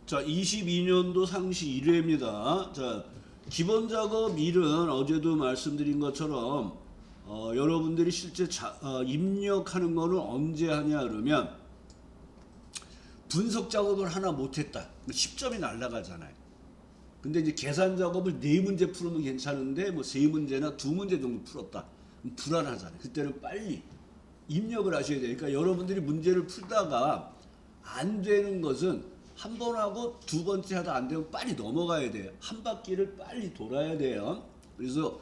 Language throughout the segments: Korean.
자, 22년도 상시 1회입니다. 자, 기본 작업 1은 어제도 말씀드린 것처럼 여러분들이 실제 입력하는 거는 언제 하냐 그러면 분석 작업을 하나 못했다. 10점이 날라가잖아요. 근데 이제 계산 작업을 4문제 풀으면 괜찮은데 뭐 3문제나 2문제 정도 풀었다. 불안하잖아요. 그때는 빨리 입력을 하셔야 돼요. 그러니까 여러분들이 문제를 풀다가 안 되는 것은 한 번 하고 두 번째 하다 안 되면 빨리 넘어가야 돼요. 한 바퀴를 빨리 돌아야 돼요. 그래서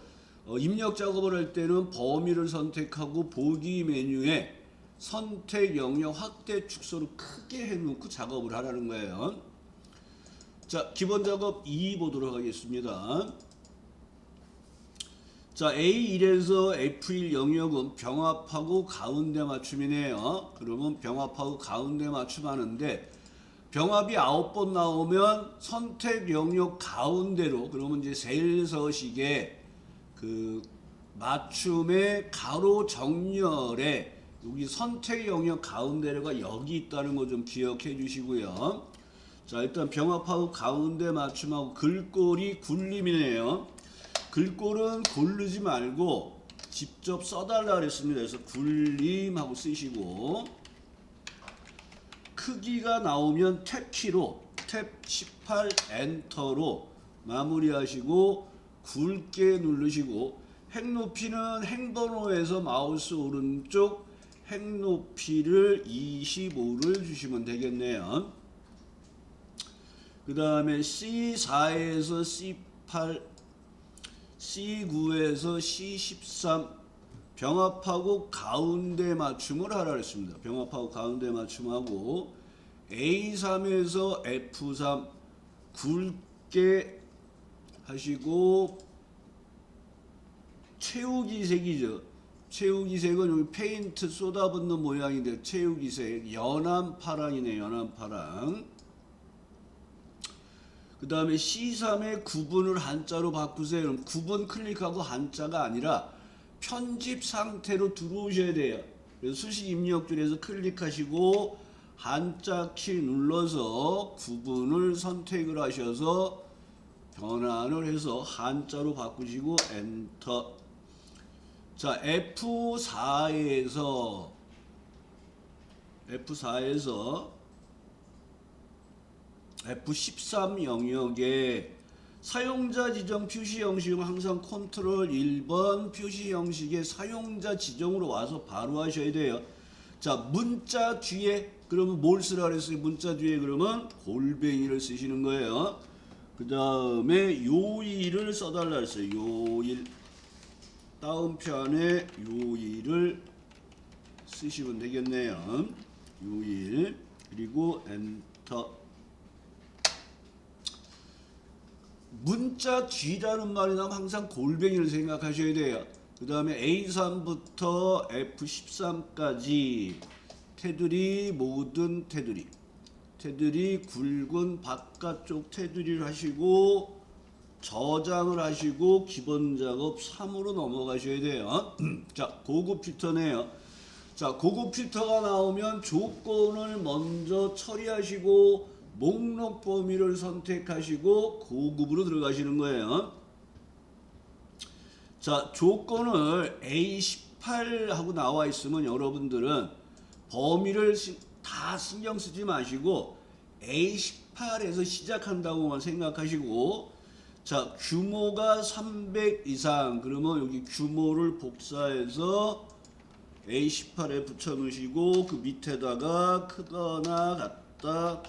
입력 작업을 할 때는 범위를 선택하고 보기 메뉴에 선택 영역 확대 축소를 크게 해놓고 작업을 하라는 거예요. 자, 기본 작업 2 보도록 하겠습니다. 자, A1에서 F1 영역은 병합하고 가운데 맞춤이네요. 그러면 병합하고 가운데 맞춤 하는데 병합이 9번 나오면 선택 영역 가운데로, 그러면 이제 셀서식의 그 맞춤의 가로 정렬에 여기 선택 영역 가운데가 여기 있다는 거 좀 기억해 주시고요. 자, 일단 병합하고 가운데 맞춤하고 글꼴이 굴림이네요. 글꼴은 고르지 말고 직접 써달라 그랬습니다. 그래서 굴림하고 쓰시고, 크기가 나오면 탭키로 탭 18 엔터로 마무리하시고 굵게 누르시고, 행높이는 행번호에서 마우스 오른쪽 행높이를 25를 주시면 되겠네요. 그 다음에 C4에서 C8, C9에서 C13 병합하고 가운데 맞춤을 하라 그랬습니다. 병합하고 가운데 맞춤하고 A3에서 F3 굵게 하시고, 채우기색이죠. 채우기색은 여기 페인트 쏟아붓는 모양인데 채우기색 연한 파랑이네. 연한 파랑. 그 다음에 C3의 구분을 한자로 바꾸세요. 그럼 구분 클릭하고 한자가 아니라 편집 상태로 들어오셔야 돼요. 그래서 수식 입력줄에서 클릭하시고 한자 키 눌러서 구분을 선택을 하셔서 변환을 해서 한자로 바꾸시고 엔터. 자, F4에서 F13 영역에 사용자 지정 표시 형식은 항상 컨트롤 1번 표시 형식의 사용자 지정으로 와서 바로 하셔야 돼요. 자, 문자 뒤에 그러면 뭘 쓰라 그랬어요? 문자 뒤에 그러면 골뱅이를 쓰시는 거예요. 그 다음에 요일을 써달라 그랬어요. 요일. 다운편에 요일을 쓰시면 되겠네요. 요일. 그리고 엔터. 문자 뒤라는 말이 나오면 항상 골뱅이를 생각하셔야 돼요. 그 다음에 A3부터 F13까지 테두리, 모든 테두리 굵은 바깥쪽 테두리를 하시고 저장을 하시고 기본 작업 3으로 넘어가셔야 돼요. 자, 고급 필터네요. 자, 고급 필터가 나오면 조건을 먼저 처리하시고 목록 범위를 선택하시고 고급으로 들어가시는 거예요. 자, 조건을 A18 하고 나와 있으면 여러분들은 범위를 다 신경 쓰지 마시고 A18에서 시작한다고만 생각하시고, 자, 규모가 300 이상 그러면 여기 규모를 복사해서 A18에 붙여 놓으시고 그 밑에다가 크거나 같다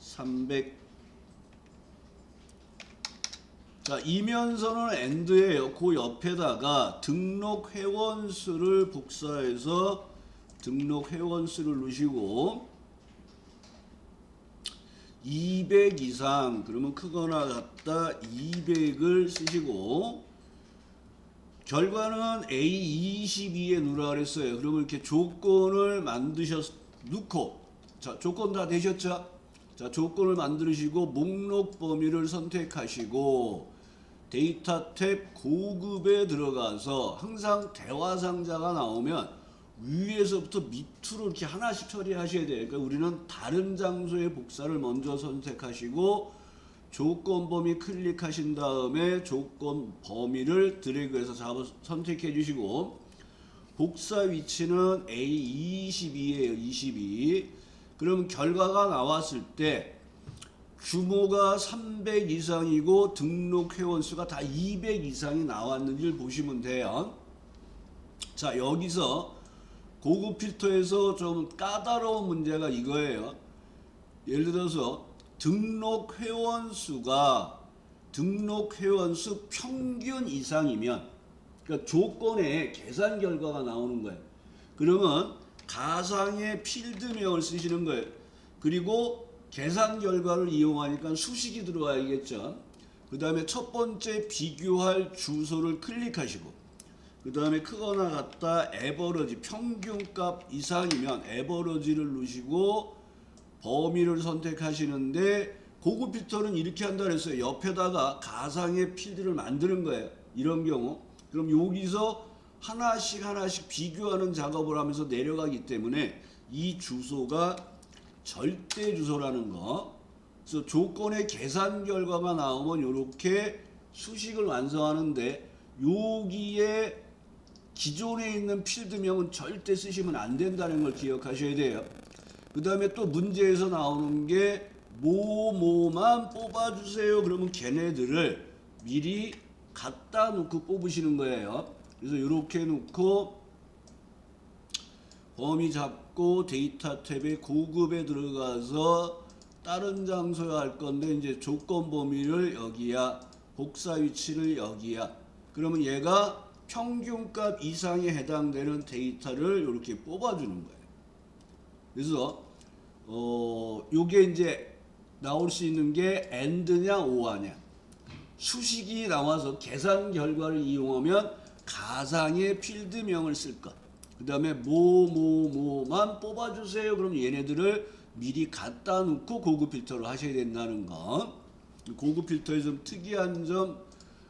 300. 자, 이면선은 엔드예요. 그 옆에다가 등록 회원 수를 복사해서 등록 회원 수를 넣으시고 200 이상 그러면 크거나 같다 200을 쓰시고, 결과는 A22에 누르라 그랬어요. 그러면 이렇게 조건을 넣고, 자, 조건 다 되셨죠? 자, 조건을 만드시고 목록 범위를 선택하시고 데이터 탭 고급에 들어가서 항상 대화 상자가 나오면 위에서부터 밑으로 이렇게 하나씩 처리하셔야 돼요. 그러니까 우리는 다른 장소의 복사를 먼저 선택하시고 조건 범위 클릭하신 다음에 조건 범위를 드래그해서 선택해 주시고 복사 위치는 A22예요. 22. 그럼 결과가 나왔을 때 규모가 300 이상이고 등록 회원 수가 다 200 이상이 나왔는지를 보시면 돼요. 자, 여기서 고급 필터에서 좀 까다로운 문제가 이거예요. 예를 들어서 등록 회원 수 평균 이상이면, 그러니까 조건에 계산 결과가 나오는 거예요. 그러면 가상의 필드명을 쓰시는 거예요. 그리고 계산 결과를 이용하니까 수식이 들어와야겠죠. 그 다음에 첫 번째 비교할 주소를 클릭하시고, 그 다음에 크거나 같다 에버러지 평균값 이상이면 에버러지를 누르시고 범위를 선택하시는데, 고급 필터는 이렇게 한다 그랬어요. 옆에다가 가상의 필드를 만드는 거예요. 이런 경우. 그럼 여기서 하나씩 비교하는 작업을 하면서 내려가기 때문에 이 주소가 절대 주소라는 거. 그래서 조건의 계산 결과가 나오면 이렇게 수식을 완성하는데, 여기에 기존에 있는 필드명은 절대 쓰시면 안 된다는 걸 기억하셔야 돼요. 그 다음에 또 문제에서 나오는 게 뭐만 뽑아주세요. 그러면 걔네들을 미리 갖다 놓고 뽑으시는 거예요. 그래서 이렇게 놓고 범위 잡고 데이터 탭에 고급에 들어가서 다른 장소에 할 건데, 이제 조건 범위를 여기야, 복사 위치를 여기야. 그러면 얘가 평균값 이상에 해당되는 데이터를 이렇게 뽑아주는 거예요. 그래서 요게 이제 나올 수 있는 게 AND냐 OR냐. 수식이 나와서 계산 결과를 이용하면 가상의 필드명을 쓸 것. 그 다음에 뭐만 뽑아주세요. 그럼 얘네들을 미리 갖다 놓고 고급 필터를 하셔야 된다는 거. 고급 필터의 좀 특이한 점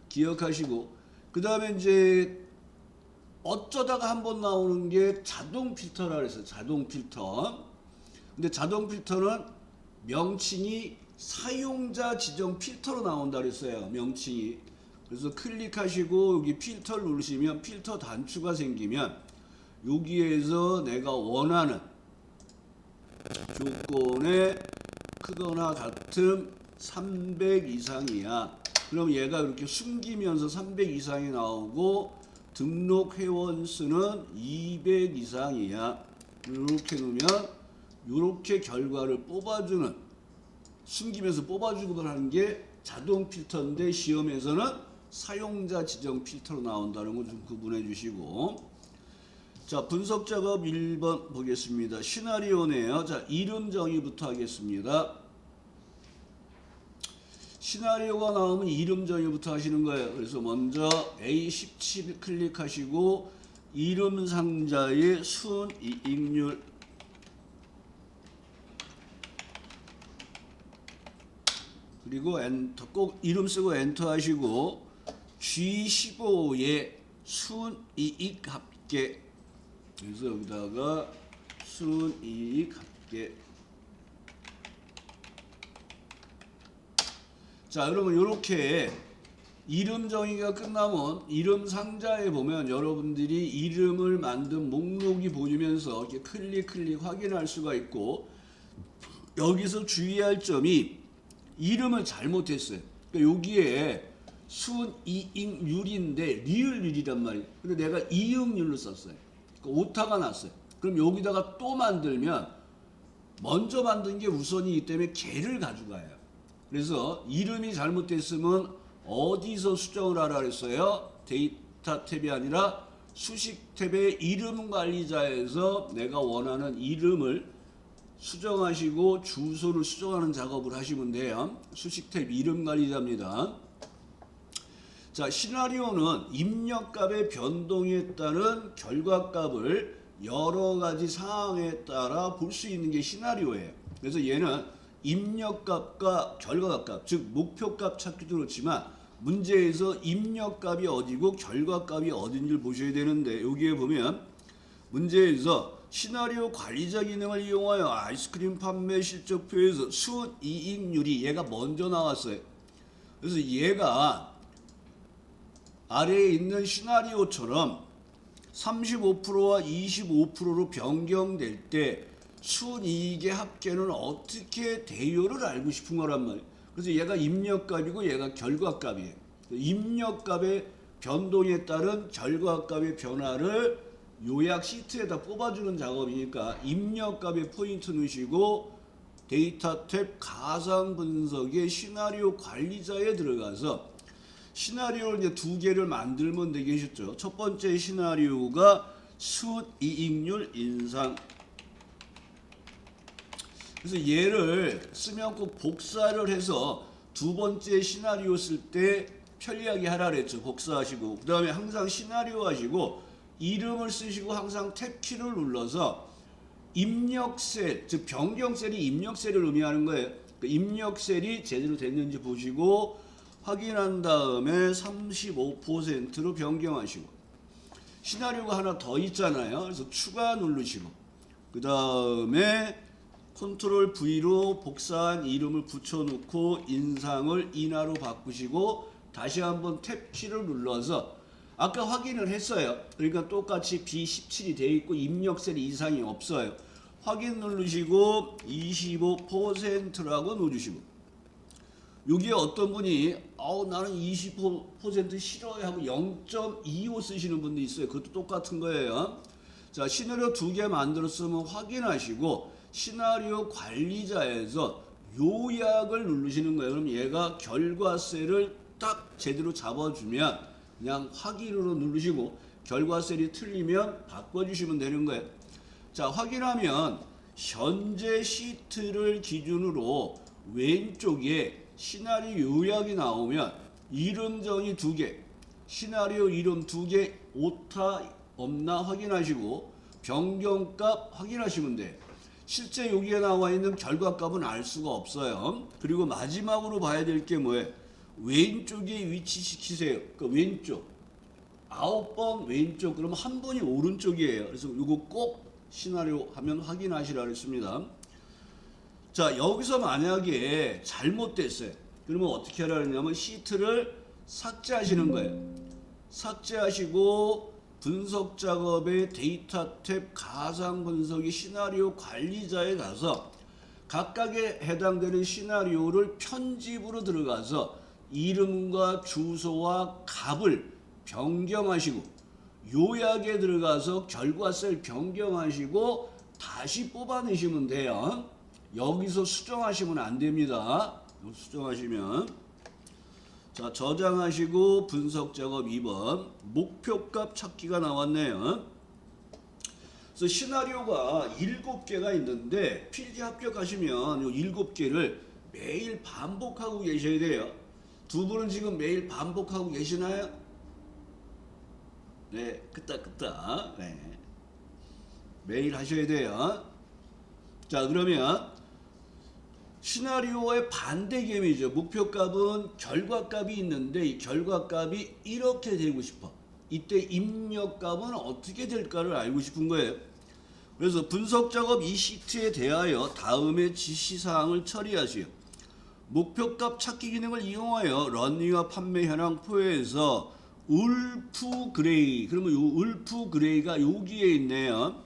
기억하시고, 그 다음에 이제 어쩌다가 한번 나오는 게 자동 필터라 그랬어요. 자동 필터. 근데 자동 필터는 명칭이 사용자 지정 필터로 나온다 그랬어요. 명칭이. 그래서 클릭하시고 여기 필터를 누르시면 필터 단추가 생기면 여기에서 내가 원하는 조건에 크거나 같은 300 이상이야. 그럼 얘가 이렇게 숨기면서 300 이상이 나오고, 등록 회원 수는 200 이상이야. 이렇게 놓으면 이렇게 결과를 뽑아주는, 숨기면서 뽑아주고 하는 게 자동 필터인데, 시험에서는 사용자 지정 필터로 나온다는 거 좀 구분해 주시고. 자, 분석 작업 1번 보겠습니다. 시나리오네요. 자, 이름 정의부터 하겠습니다. 시나리오가 나오면 이름 정의부터 하시는 거예요. 그래서 먼저 A17 클릭하시고 이름 상자의 순이익률, 그리고 엔터, 꼭 이름 쓰고 엔터 하시고 G15의 순이익 합계, 그래서 여기다가 순이익 합계. 자, 그러면 이렇게 이름 정의가 끝나면 이름 상자에 보면 여러분들이 이름을 만든 목록이 보이면서 이렇게 클릭 확인할 수가 있고, 여기서 주의할 점이 이름을 잘못했어요. 그러니까 여기에 순이익률인데 리을률이란 말이에요. 근데 내가 이응률로 썼어요. 그러니까 오타가 났어요. 그럼 여기다가 또 만들면 먼저 만든 게 우선이기 때문에 걔를 가져가요. 그래서 이름이 잘못됐으면 어디서 수정을 하라 그랬어요? 데이터 탭이 아니라 수식 탭의 이름 관리자에서 내가 원하는 이름을 수정하시고 주소를 수정하는 작업을 하시면 돼요. 수식 탭 이름 관리자입니다. 자, 시나리오는 입력값의 변동에 따른 결과값을 여러 가지 상황에 따라 볼 수 있는 게 시나리오예요. 그래서 얘는 입력값과 결과값, 즉 목표값 찾기도 그렇지만 문제에서 입력값이 어디고 결과값이 어딘지를 보셔야 되는데, 여기에 보면 문제에서 시나리오 관리자 기능을 이용하여 아이스크림 판매 실적표에서 순이익률이 얘가 먼저 나왔어요. 그래서 얘가 아래에 있는 시나리오처럼 35%와 25%로 변경될 때 순이익의 합계는 어떻게 돼요를 알고 싶은 거란 말이에요. 그래서 얘가 입력값이고 얘가 결과값이에요. 입력값의 변동에 따른 결과값의 변화를 요약 시트에다 뽑아주는 작업이니까 입력값에 포인트 넣으시고 데이터 탭 가상 분석의 시나리오 관리자에 들어가서 시나리오를 이제 두 개를 만들면 되겠죠. 첫 번째 시나리오가 순이익률 인상. 그래서 얘를 쓰면 꼭 복사를 해서 두 번째 시나리오 쓸 때 편리하게 하라 그랬죠. 복사하시고 그 다음에 항상 시나리오 하시고 이름을 쓰시고 항상 탭키를 눌러서 입력셀, 즉 변경셀이 입력셀을 의미하는 거예요. 그 입력셀이 제대로 됐는지 보시고 확인한 다음에 35%로 변경하시고 시나리오가 하나 더 있잖아요. 그래서 추가 누르시고 그 다음에 컨트롤 V로 복사한 이름을 붙여놓고 인상을 인하로 바꾸시고 다시 한번 탭키를 눌러서 아까 확인을 했어요. 그러니까 똑같이 B17이 되어 있고 입력셀이 이상이 없어요. 확인 누르시고 25%라고 누르시고 여기에 어떤 분이 나는 20% 싫어요 하고 0.25 쓰시는 분도 있어요. 그것도 똑같은 거예요. 자, 시나리오 두 개 만들었으면 확인하시고 시나리오 관리자에서 요약을 누르시는 거예요. 그럼 얘가 결과셀을 딱 제대로 잡아주면 그냥 확인으로 누르시고 결과셀이 틀리면 바꿔주시면 되는 거예요. 자, 확인하면 현재 시트를 기준으로 왼쪽에 시나리오 요약이 나오면 이름 정의 두 개, 시나리오 이름 두 개 오타 없나 확인하시고 변경값 확인하시면 돼요. 실제 여기에 나와 있는 결과값은 알 수가 없어요. 그리고 마지막으로 봐야 될 게 뭐예요? 왼쪽에 위치시키세요. 그 왼쪽 9번 왼쪽 그러면 한 번이 오른쪽이에요. 그래서 이거 꼭 시나리오 하면 확인하시라 그랬습니다. 자, 여기서 만약에 잘못됐어요. 그러면 어떻게 하라 그러냐면 시트를 삭제하시는 거예요. 삭제하시고 분석 작업의 데이터 탭 가상 분석이 시나리오 관리자에 가서 각각에 해당되는 시나리오를 편집으로 들어가서 이름과 주소와 값을 변경하시고 요약에 들어가서 결과셀 변경하시고 다시 뽑아내시면 돼요. 여기서 수정하시면 안 됩니다. 수정하시면 자, 저장하시고 분석 작업 2번 목표값 찾기가 나왔네요. 그래서 시나리오가 7개가 있는데 필기 합격하시면 이 7개를 매일 반복하고 계셔야 돼요. 두 분은 지금 매일 반복하고 계시나요? 네, 끄떡끄떡. 네. 매일 하셔야 돼요. 자, 그러면 시나리오의 반대 개념이죠. 목표값은 결과값이 있는데 이 결과값이 이렇게 되고 싶어. 이때 입력값은 어떻게 될까를 알고 싶은 거예요. 그래서 분석 작업 이 시트에 대하여 다음의 지시사항을 처리하시오. 목표값 찾기 기능을 이용하여 런닝와 판매 현황 포에서 울프 그레이, 그러면 이 울프 그레이가 여기에 있네요.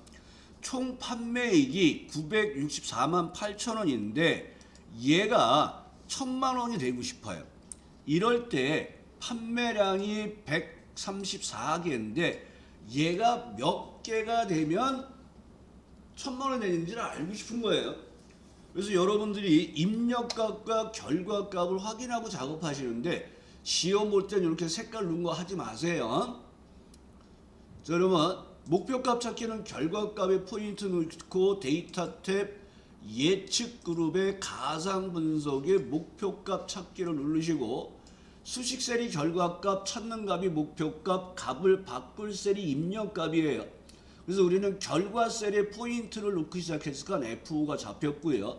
총 판매액이 964만 8천 원인데 얘가 1000만 원이 되고 싶어요. 이럴 때 판매량이 134개인데 얘가 몇 개가 되면 1000만 원 되는지를 알고 싶은 거예요. 그래서 여러분들이 입력값과 결과값을 확인하고 작업하시는데 시험 볼 땐 이렇게 색깔 넣은 거 하지 마세요. 자, 그러면 목표값 찾기는 결과값에 포인트 넣고 데이터 탭 예측 그룹의 가상 분석의 목표값 찾기를 누르시고 수식 셀이 결과값, 찾는 값이 목표값, 값을 바꿀 셀이 입력값이에요. 그래서 우리는 결과 셀에 포인트를 넣기 시작했으니까 F5가 잡혔고요.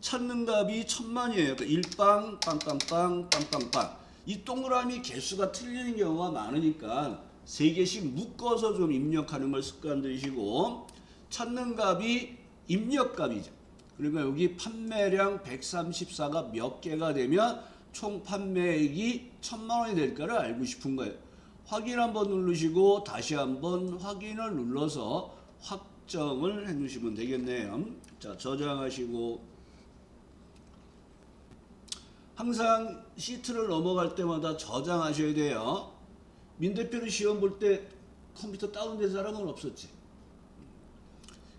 찾는 값이 1000만이에요. 그러니까 1빵, 빵빵빵, 빵빵빵. 이 동그라미 개수가 틀리는 경우가 많으니까 3개씩 묶어서 좀 입력하는 걸 습관 들이시고, 찾는 값이 입력값이죠. 그러니까 여기 판매량 134가 몇 개가 되면 총 판매액이 1000만 원이 될까를 알고 싶은 거예요. 확인 한번 누르시고 다시 한번 확인을 눌러서 확정을 해 놓으시면 되겠네요. 자, 저장하시고, 항상 시트를 넘어갈 때마다 저장하셔야 돼요. 민 대표는 시험 볼 때 컴퓨터 다운된 사람은 없었지.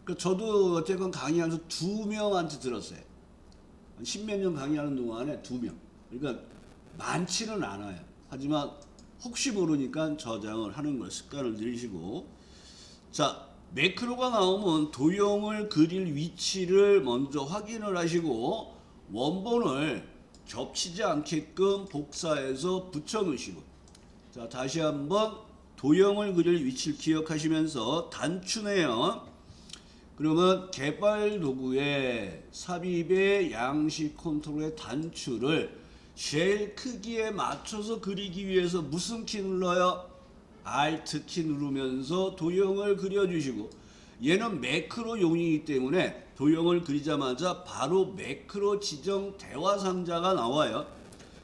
그러니까 저도 어쨌건 강의하면서 2명한테 들었어요. 10몇 년 강의하는 동안에 2명. 그러니까 많지는 않아요. 하지만 혹시 모르니까 저장을 하는 걸 습관을 들이시고, 자, 매크로가 나오면 도형을 그릴 위치를 먼저 확인을 하시고 원본을 겹치지 않게끔 복사해서 붙여 놓으시고, 자, 다시 한번 도형을 그릴 위치를 기억하시면서 단추네요. 그러면 개발 도구의 삽입의 양식 컨트롤의 단추를 쉘 크기에 맞춰서 그리기 위해서 무슨 키 눌러요? Alt 키 누르면서 도형을 그려주시고, 얘는 매크로용이기 때문에 도형을 그리자마자 바로 매크로 지정 대화 상자가 나와요.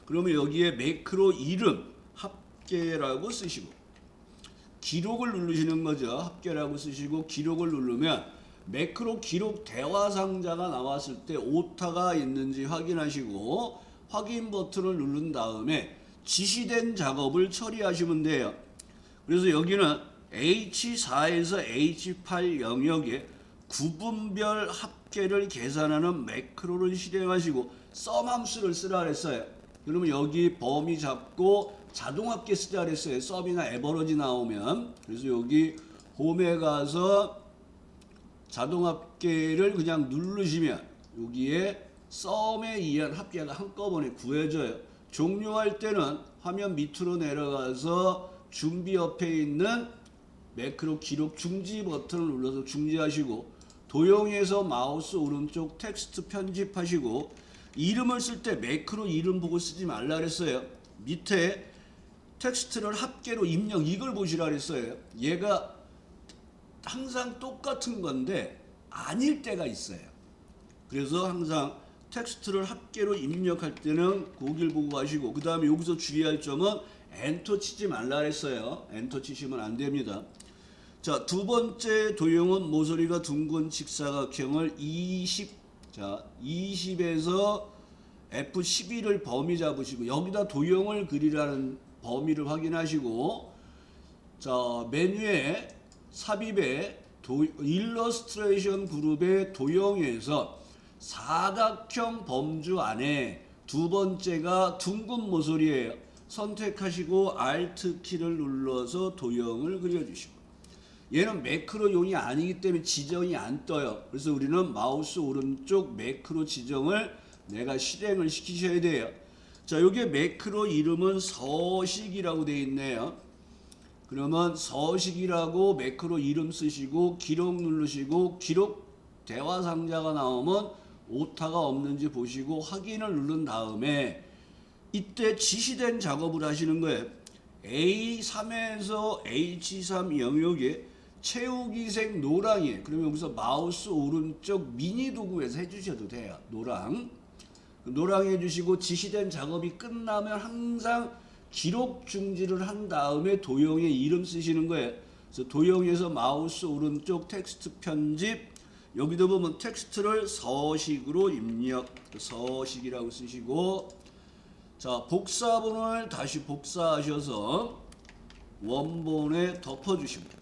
그러면 여기에 매크로 이름 합계라고 쓰시고, 기록을 누르시는 거죠. 합계라고 쓰시고 기록을 누르면 매크로 기록 대화 상자가 나왔을 때 오타가 있는지 확인하시고 확인 버튼을 누른 다음에 지시된 작업을 처리하시면 돼요. 그래서 여기는 H4에서 H8 영역에 구분별 합계를 계산하는 매크로를 실행하시고 썸 함수를 쓰라 그랬어요. 그러면 여기 범위 잡고 자동 합계 쓰자 그랬어요. 썸이나 에버러지 나오면. 그래서 여기 홈에 가서 자동 합계를 그냥 누르시면 여기에 썸에 의한 합계가 한꺼번에 구해져요. 종료할 때는 화면 밑으로 내려가서 준비 옆에 있는 매크로 기록 중지 버튼을 눌러서 중지하시고, 도형에서 마우스 오른쪽 텍스트 편집하시고, 이름을 쓸 때 매크로 이름 보고 쓰지 말라 그랬어요. 밑에 텍스트를 합계로 입력, 이걸 보시라 그랬어요. 얘가 항상 똑같은 건데 아닐 때가 있어요. 그래서 항상 텍스트를 합계로 입력할 때는 거길 보고 하시고, 그 다음에 여기서 주의할 점은 엔터 치지 말라 그랬어요. 엔터 치시면 안 됩니다. 자, 두 번째 도형은 모서리가 둥근 직사각형을 20에서 F11을 범위 잡으시고 여기다 도형을 그리라는 범위를 확인하시고, 자, 메뉴에 삽입에 일러스트레이션 그룹의 도형에서 사각형 범주 안에 두 번째가 둥근 모서리예요. 선택하시고 Alt 키를 눌러서 도형을 그려주시고, 얘는 매크로용이 아니기 때문에 지정이 안 떠요. 그래서 우리는 마우스 오른쪽 매크로 지정을 내가 실행을 시키셔야 돼요. 자, 여기에 매크로 이름은 서식이라고 되어 있네요. 그러면 서식이라고 매크로 이름 쓰시고 기록 누르시고, 기록 대화 상자가 나오면 오타가 없는지 보시고 확인을 누른 다음에 이때 지시된 작업을 하시는 거예요. A3에서 H3 영역에 채우기색 노랑이에요. 그러면 여기서 마우스 오른쪽 미니 도구에서 해주셔도 돼요. 노랑 해주시고, 지시된 작업이 끝나면 항상 기록 중지를 한 다음에 도형의 이름 쓰시는 거예요. 그래서 도형에서 마우스 오른쪽 텍스트 편집, 여기도 보면 텍스트를 서식으로 입력, 서식이라고 쓰시고, 자, 복사본을 다시 복사하셔서 원본에 덮어주십니다.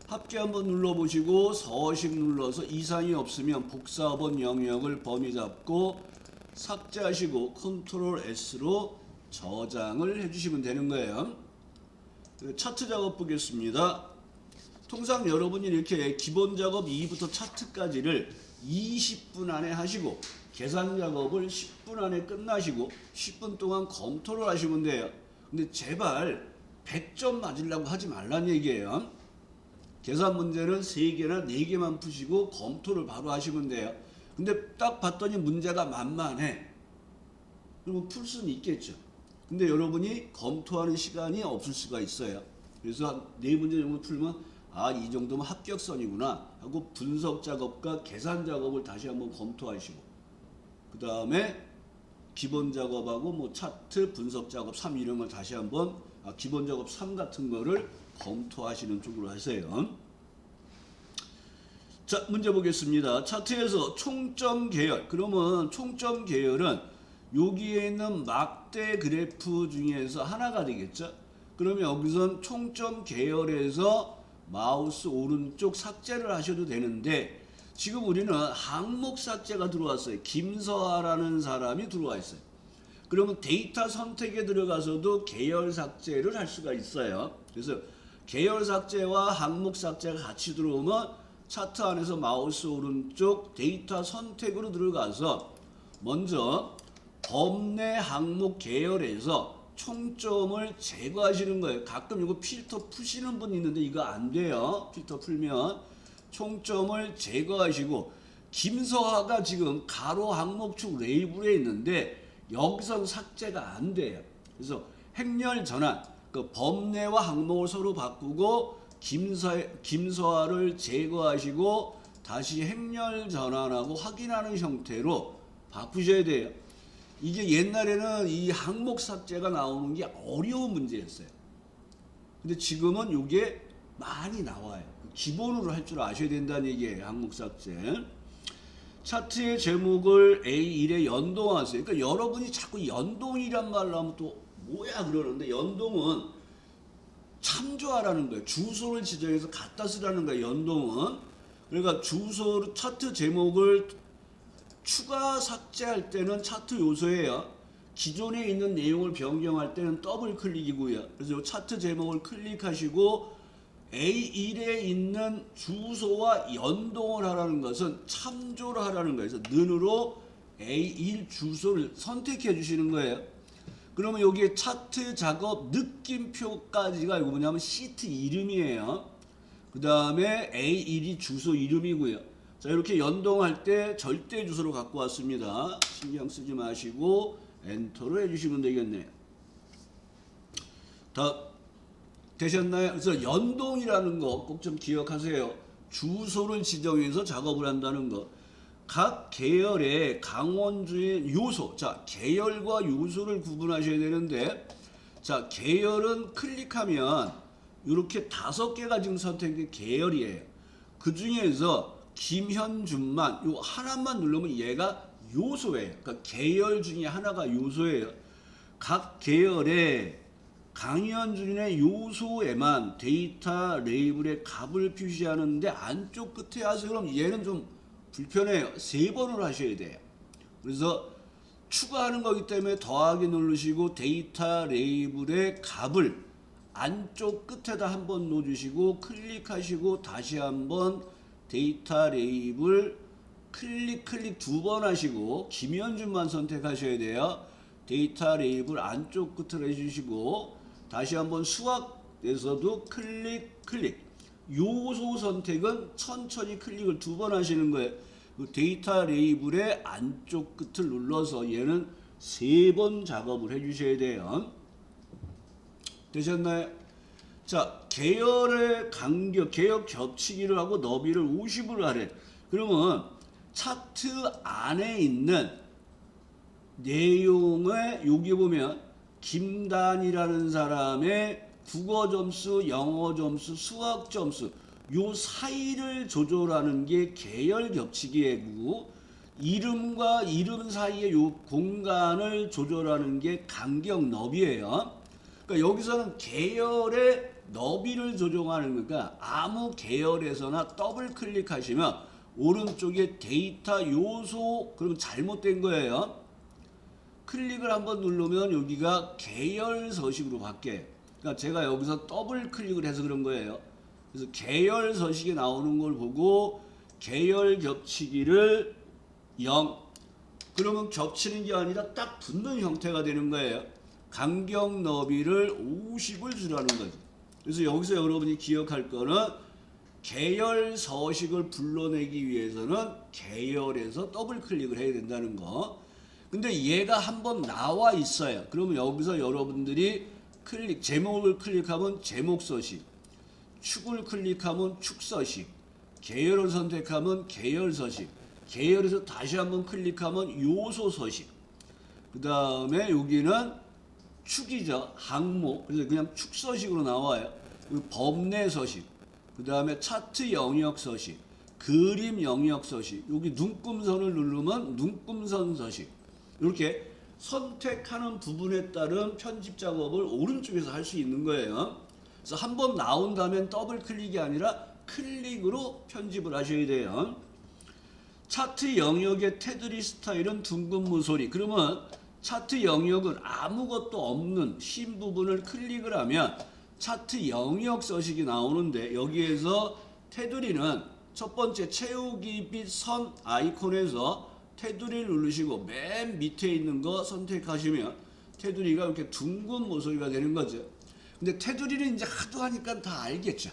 합계 한번 눌러보시고 서식 눌러서 이상이 없으면 복사본 영역을 범위 잡고 삭제하시고 컨트롤 S로 저장을 해주시면 되는 거예요. 차트 작업 보겠습니다. 통상 여러분이 이렇게 기본 작업 2부터 차트까지를 20분 안에 하시고 계산 작업을 10분 안에 끝나시고 10분 동안 검토를 하시면 돼요. 근데 제발 100점 맞으려고 하지 말란 얘기예요. 계산 문제는 3개나 4개만 푸시고 검토를 바로 하시면 돼요. 근데 딱 봤더니 문제가 만만해. 그러면 풀 수는 있겠죠. 근데 여러분이 검토하는 시간이 없을 수가 있어요. 그래서 한 4문제 정도 풀면 아, 이 정도면 합격선이구나 하고 분석 작업과 계산 작업을 다시 한번 검토하시고, 그 다음에 기본 작업하고 뭐 차트 분석 작업 3 이런 걸 다시 한번 기본 작업 3 같은 거를 검토하시는 쪽으로 하세요. 자, 문제 보겠습니다. 차트에서 총점 계열. 그러면 총점 계열은 여기에 있는 막대 그래프 중에서 하나가 되겠죠. 그러면 여기선 총점 계열에서 마우스 오른쪽 삭제를 하셔도 되는데, 지금 우리는 항목 삭제가 들어왔어요. 김서아라는 사람이 들어와 있어요. 그러면 데이터 선택에 들어가서도 계열 삭제를 할 수가 있어요. 그래서 계열 삭제와 항목 삭제가 같이 들어오면 차트 안에서 마우스 오른쪽 데이터 선택으로 들어가서 먼저 범내 항목 계열에서 총점을 제거하시는 거예요. 가끔 이거 필터 푸시는 분 있는데 이거 안 돼요. 필터 풀면 총점을 제거하시고, 김서하가 지금 가로 항목축 레이블에 있는데 여기서 삭제가 안 돼요. 그래서 행렬 전환, 그 범내와 항목을 서로 바꾸고 김서하를 제거하시고 다시 행렬 전환하고 확인하는 형태로 바꾸셔야 돼요. 이게 옛날에는 이 항목 삭제가 나오는 게 어려운 문제였어요. 근데 지금은 이게 많이 나와요. 기본으로 할 줄 아셔야 된다는 얘기예요. 항목 삭제. 차트의 제목을 A1에 연동하세요. 그러니까 여러분이 자꾸 연동이란 말로 하면 또 뭐야 그러는데, 연동은 참조하라는 거예요. 주소를 지정해서 갖다 쓰라는 거예요. 연동은. 그러니까 주소 차트 제목을 추가 삭제할 때는 차트 요소예요. 기존에 있는 내용을 변경할 때는 더블 클릭이고요. 그래서 차트 제목을 클릭하시고 A1에 있는 주소와 연동을 하라는 것은 참조를 하라는 거예요. 그래서 는으로 A1 주소를 선택해 주시는 거예요. 그러면 여기에 차트 작업 느낌표까지가 이거 뭐냐면 시트 이름이에요. 그 다음에 A1이 주소 이름이고요. 자, 이렇게 연동할 때 절대 주소로 갖고 왔습니다. 신경 쓰지 마시고 엔터를 해주시면 되겠네요. 다 되셨나요? 그래서 연동이라는 거 꼭 좀 기억하세요. 주소를 지정해서 작업을 한다는 거. 각 계열의 강원주의 요소. 자, 계열과 요소를 구분하셔야 되는데, 자, 계열은 클릭하면 이렇게 5개가 지금 선택된 계열이에요. 그 중에서 김현준만 요 하나만 누르면 얘가 요소예요. 그러니까 계열 중에 하나가 요소예요. 각 계열의 강현준의 요소에만 데이터 레이블의 값을 표시하는데 안쪽 끝에 하세요. 그럼 얘는 좀 불편해요. 3번을 하셔야 돼요. 그래서 추가하는 거기 때문에 더하기 누르시고 데이터 레이블의 값을 안쪽 끝에다 한번 넣어주시고 클릭하시고 다시 한번 데이터 레이블 클릭 2번 하시고 김현준만 선택하셔야 돼요. 데이터 레이블 안쪽 끝을 해주시고 다시 한번 수학에서도 클릭 요소 선택은 천천히 클릭을 2번 하시는 거예요. 데이터 레이블의 안쪽 끝을 눌러서 얘는 3번 작업을 해주셔야 돼요. 되셨나요? 자, 계열의 간격, 계열 겹치기를 하고 너비를 50으로 하래. 그러면 차트 안에 있는 내용을 여기 보면 김단이라는 사람의 국어 점수, 영어 점수, 수학 점수 요 사이를 조절하는 게 계열 겹치기이고, 이름과 이름 사이의 요 공간을 조절하는 게 간격 너비예요. 그러니까 여기서는 계열의 너비를 조정하는 거니까 아무 계열에서나 더블 클릭하시면 오른쪽에 데이터 요소, 그러면 잘못된 거예요. 클릭을 한번 누르면 여기가 계열 서식으로 바뀌어요. 그러니까 제가 여기서 더블 클릭을 해서 그런 거예요. 그래서 계열 서식이 나오는 걸 보고 계열 겹치기를 0, 그러면 겹치는 게 아니라 딱 붙는 형태가 되는 거예요. 간격 너비를 50을 주라는 거죠. 그래서 여기서 여러분이 기억할 거는 계열 서식을 불러내기 위해서는 계열에서 더블 클릭을 해야 된다는 거. 근데 얘가 한번 나와 있어요. 그러면 여기서 여러분들이 제목을 클릭하면 제목 서식, 축을 클릭하면 축 서식, 계열을 선택하면 계열 서식, 계열에서 다시 한번 클릭하면 요소 서식. 그 다음에 여기는 축이죠. 항목. 그래서 그냥 축 서식으로 나와요. 범례 서식. 그 다음에 차트 영역 서식, 그림 영역 서식. 여기 눈금선을 누르면 눈금선 서식. 이렇게 선택하는 부분에 따른 편집 작업을 오른쪽에서 할 수 있는 거예요. 그래서 한번 나온다면 더블 클릭이 아니라 클릭으로 편집을 하셔야 돼요. 차트 영역의 테두리 스타일은 둥근 무소리. 그러면 차트 영역은 아무것도 없는 흰 부분을 클릭을 하면 차트 영역 서식이 나오는데, 여기에서 테두리는 첫 번째 채우기 빛 선 아이콘에서 테두리를 누르시고 맨 밑에 있는 거 선택하시면 테두리가 이렇게 둥근 모서리가 되는 거죠. 근데 테두리는 이제 하도 하니까 다 알겠죠.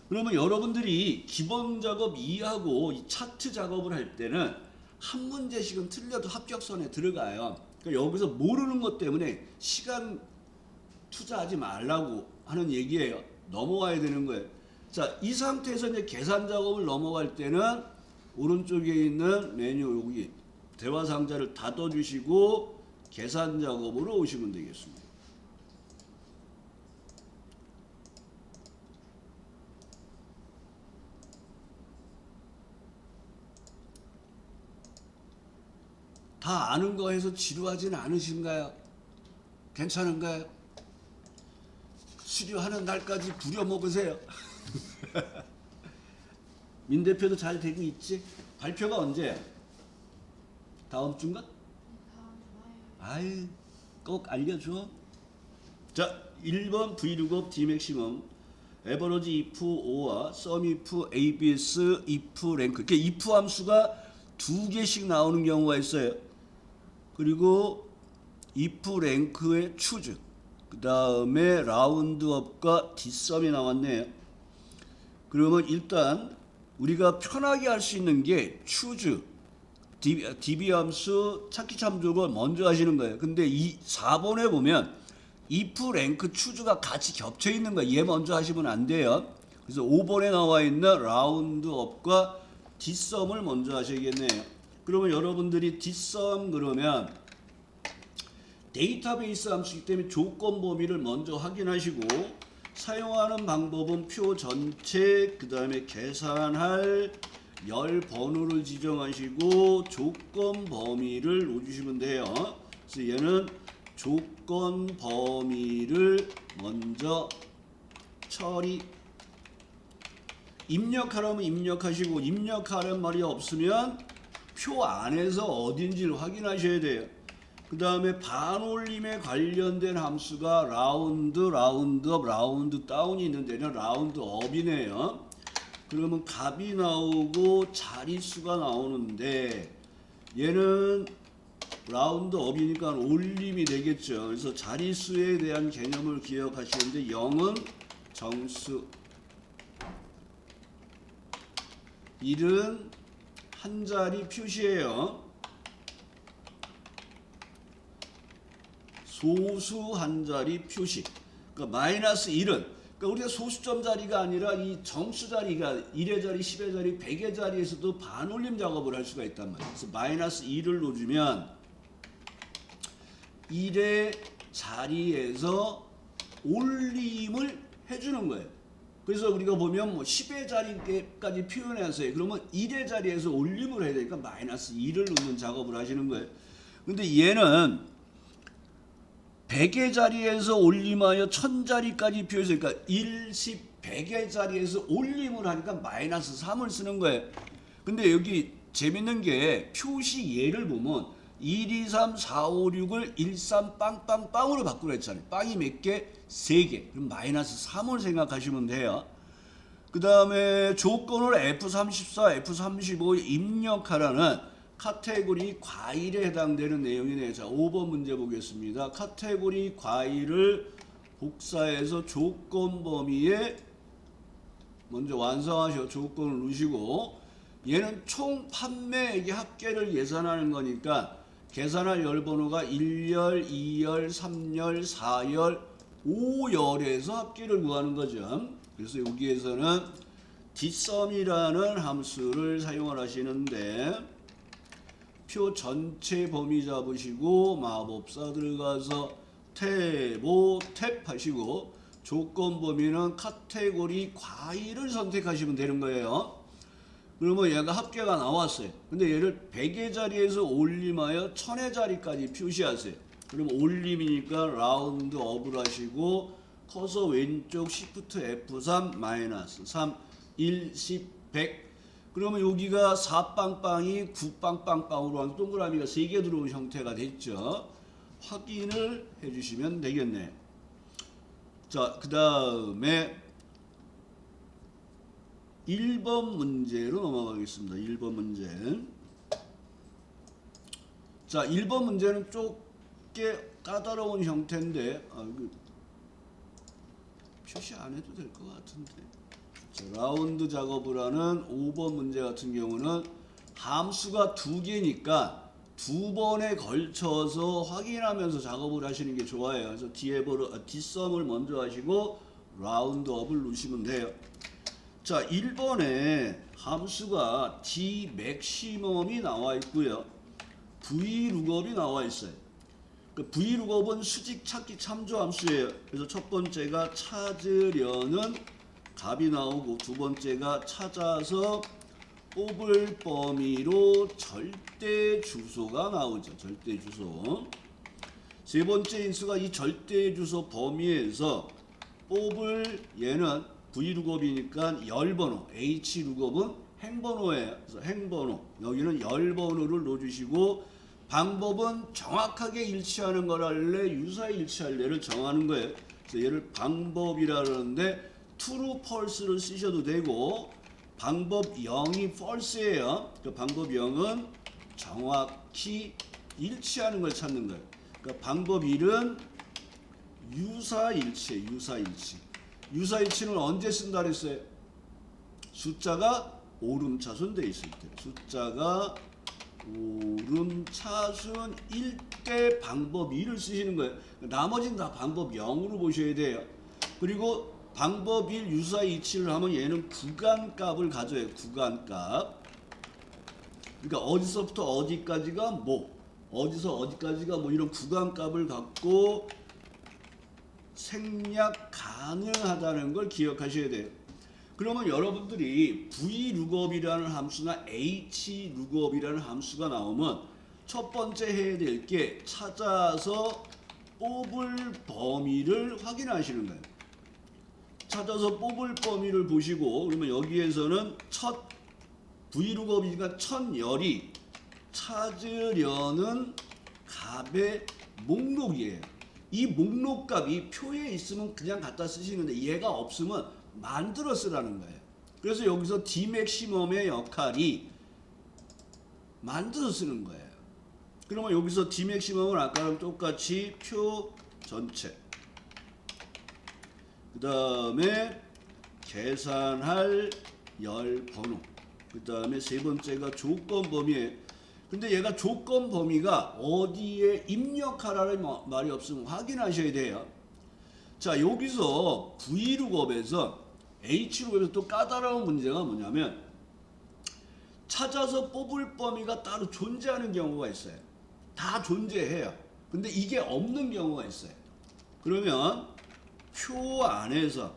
그러면 여러분들이 기본 작업 이해하고 이 차트 작업을 할 때는 한 문제씩은 틀려도 합격선에 들어가요. 그러니까 여기서 모르는 것 때문에 시간 투자하지 말라고 하는 얘기예요. 넘어와야 되는 거예요. 자, 이 상태에서 이제 계산 작업을 넘어갈 때는 오른쪽에 있는 메뉴 여기 대화 상자를 닫아주시고 계산 작업으로 오시면 되겠습니다. 다 아는 거 해서 지루하지는 않으신가요? 괜찮은가요? 수료하는 날까지 부려먹으세요. 민 대표도 잘 되고 있지? 발표가 언제? 다음 주인가? 아유, 꼭 알려줘. 자, 1번 Vlookup Dmaximum 에버러지 if 5와 sum if abs if rank. 이렇게 if 함수가 두 개씩 나오는 경우가 있어요. 그리고 if rank의 choose, 그 다음에 라운드업과 dsum이 나왔네요. 그러면 일단 우리가 편하게 할 수 있는 게 choose, db 함수 찾기 참조를 먼저 하시는 거예요. 근데 이 4번에 보면 if rank choose가 같이 겹쳐 있는 거예요. 얘 먼저 하시면 안 돼요. 그래서 5번에 나와 있는 라운드업과 dsum을 먼저 하셔야겠네요. 그러면 여러분들이 dsum 그러면 데이터베이스 함수이기 때문에 조건 범위를 먼저 확인하시고, 사용하는 방법은 표 전체, 그 다음에 계산할 열 번호를 지정하시고 조건 범위를 넣어주시면 돼요. 그래서 얘는 조건 범위를 먼저 처리, 입력하라면 입력하시고, 입력하라는 말이 없으면 표 안에서 어딘지를 확인하셔야 돼요. 그 다음에 반올림에 관련된 함수가 라운드, 라운드업, 라운드 다운이 있는데는 라운드업이네요. 그러면 값이 나오고 자릿수가 나오는데 얘는 라운드업이니까 올림이 되겠죠. 그래서 자릿수에 대한 개념을 기억하시는데 0은 정수, 1은 한 자리 표시예요. 소수 한 자리 표시. 그러니까 마이너스 1은, 그러니까 우리가 소수점 자리가 아니라 이 정수 자리가 1의 자리, 10의 자리, 100의 자리에서도 반올림 작업을 할 수가 있단 말이에요. 그래서 마이너스 1을 넣어주면 1의 자리에서 올림을 해주는 거예요. 그래서 우리가 보면 뭐 10의 자리까지 표현했어요. 그러면 1의 자리에서 올림을 해야 되니까 마이너스 2를 넣는 작업을 하시는 거예요. 근데 얘는 100의 자리에서 올림하여 1000자리까지 표현해서, 그러니까 1, 10, 100의 자리에서 올림을 하니까 마이너스 3을 쓰는 거예요. 근데 여기 재밌는 게 표시 예를 보면 1, 2, 3, 4, 5, 6을 1, 3, 빵빵빵으로 바꾸려 했잖아요. 빵이 몇 개? 3개. 그럼 마이너스 3을 생각하시면 돼요. 그 다음에 조건을 F34, F35 입력하라는 카테고리 과일에 해당되는 내용이네요. 자, 5번 문제 보겠습니다. 카테고리 과일을 복사해서 조건 범위에 먼저 완성하셔. 조건을 넣으시고, 얘는 총 판매액의 합계를 계산하는 거니까 계산할 열번호가 1열, 2열, 3열, 4열, 5열에서 합계를 구하는 거죠. 그래서 여기에서는 dsum이라는 함수를 사용을 하시는데 표 전체 범위 잡으시고 마법사 들어가서 탭5 탭 하시고 조건 범위는 카테고리 과일을 선택하시면 되는 거예요. 그러면 얘가 합계가 나왔어요. 근데 얘를 100의 자리에서 올림하여 1000의 자리까지 표시하세요. 그럼 올림이니까 라운드 업을 하시고 커서 왼쪽 Shift F3 마이너스 3 1 10 100. 그러면 여기가 4빵빵이 9빵빵빵으로 한 동그라미가 3개 들어온 형태가 됐죠. 확인을 해주시면 되겠네. 자, 그 다음에 1번 문제로 넘어가겠습니다. 1번 문제. 자, 1번 문제는 조금 까다로운 형태인데 표시 안 해도 될 것 같은데. 자, 라운드 작업을 하는 5번 문제 같은 경우는 함수가 2개니까 2번에 걸쳐서 확인하면서 작업을 하시는 게 좋아요. 그래서 dsum을 먼저 하시고 라운드업을 누르시면 돼요. 자, 1번에 함수가 dmaximum이 나와 있고요. vlookup이 나와 있어요. 그 vlookup은 수직 찾기 참조 함수예요. 그래서 첫 번째가 찾으려는 값이 나오고 두 번째가 찾아서 뽑을 범위로 절대 주소가 나오죠. 절대 주소. 세 번째 인수가 이 절대 주소 범위에서 뽑을 얘는 vlookup이니까 열번호, hlookup은 행번호예요. 그래서 행번호, 여기는 열번호를 넣어주시고 방법은 정확하게 일치하는 걸 할래, 유사히 일치할래를 정하는 거예요. 그래서 얘를 방법이라 그러는데 true, false를 쓰셔도 되고 방법 0이 false예요. 그 방법 0은 정확히 일치하는 걸 찾는 거예요. 그러니까 방법 1은 유사일치예요. 유사일치. 유사일치는 언제 쓴다 그랬어요? 숫자가 오름차순 돼 있을 때. 숫자가 오름차순일 때 방법 2를 쓰시는 거예요. 나머지는 다 방법 0으로 보셔야 돼요. 그리고 방법 1 유사일치를 하면 얘는 구간값을 가져요. 구간값. 그러니까 어디서부터 어디까지가 뭐, 어디서 어디까지가 뭐 이런 구간값을 갖고 생략 가능하다는 걸 기억하셔야 돼요. 그러면 여러분들이 vlookup이라는 함수나 hlookup이라는 함수가 나오면 첫 번째 해야 될 게 찾아서 뽑을 범위를 확인하시는 거예요. 찾아서 뽑을 범위를 보시고 그러면 여기에서는 첫 vlookup이니까 첫 열이 찾으려는 값의 목록이에요. 이 목록 값이 표에 있으면 그냥 갖다 쓰시는데 얘가 없으면 만들어 쓰라는 거예요. 그래서 여기서 dmaximum의 역할이 만들어 쓰는 거예요. 그러면 여기서 dmaximum은 아까랑 똑같이 표 전체, 그 다음에 계산할 열 번호, 그 다음에 세 번째가 조건 범위에. 근데 얘가 조건 범위가 어디에 입력하라는 말이 없으면 확인하셔야 돼요. 자, 여기서 vlookup에서 hlookup에서 또 까다로운 문제가 뭐냐면 찾아서 뽑을 범위가 따로 존재하는 경우가 있어요. 다 존재해요. 근데 이게 없는 경우가 있어요. 그러면 표 안에서